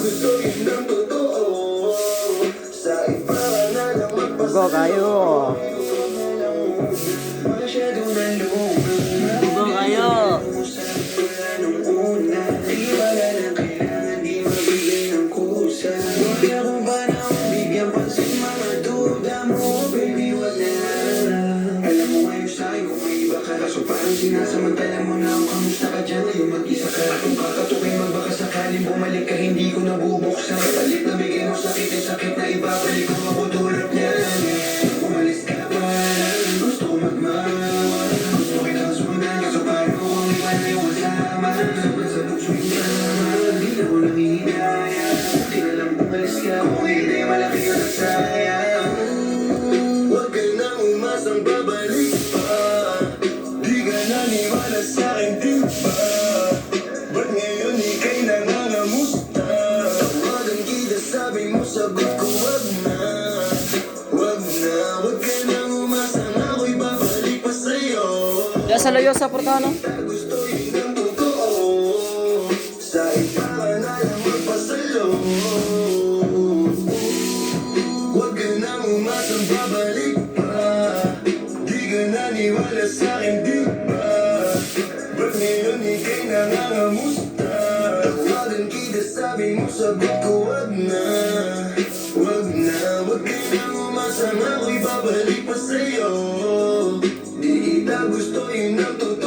gusto yun ang totoo. Sa iba ka na lang Go kayo. masyado na luma. Go kayo. Sabi ko na nung una, di wala na kailangan di mabigay ng kusa. Kaya kung ba na bigyan pansin mga duda mo, baby, wag na lang. Alam mo ngayon sa'yo kung may iba ka, kaso parang sinasamantala mo na ako. Kamusta ka dyan ngayon, mag-isa ka? Kung kakatukin magbaka sakaling bumalik ka, hindi ko nabubuksan. Palit na bigay mo sakit ay sakit na ibabalik ko ako tulad niyan. Umalis ka pa, gusto ko magmahal. Gusto kitang sundan, kaso paano kung iba na yung kasama? Sobrang sa bukso yung drama, di na ko nangihigaya. Di na lang umalis ka, kung hindi malaki yun ang sayang. Huwag ka nang umasang babalik pa. Di ka naniwala sa'kin, di ba? Ba't ngayon ika'y nangangamusta? Tawagan kita, sabi mo, sagot ko, wag na. Wag na, wag ka nang umasang ako'y babalik pa sa'yo. Diyan sa layo sa portano. Gusto yun ang totoo. Sa iba ka na lang magpasalo. Huwag ka nang umasang babalik pa. Di ka naniwala sa'kin, di ba? Ba't ngayon ika'y nangangamusta? Tawagan kita, sabi mo, sagot ko, wag na. Wag na, wag ka nang umasang ako'y babalik pa sa'yo. Di kita gusto yun ang totoo.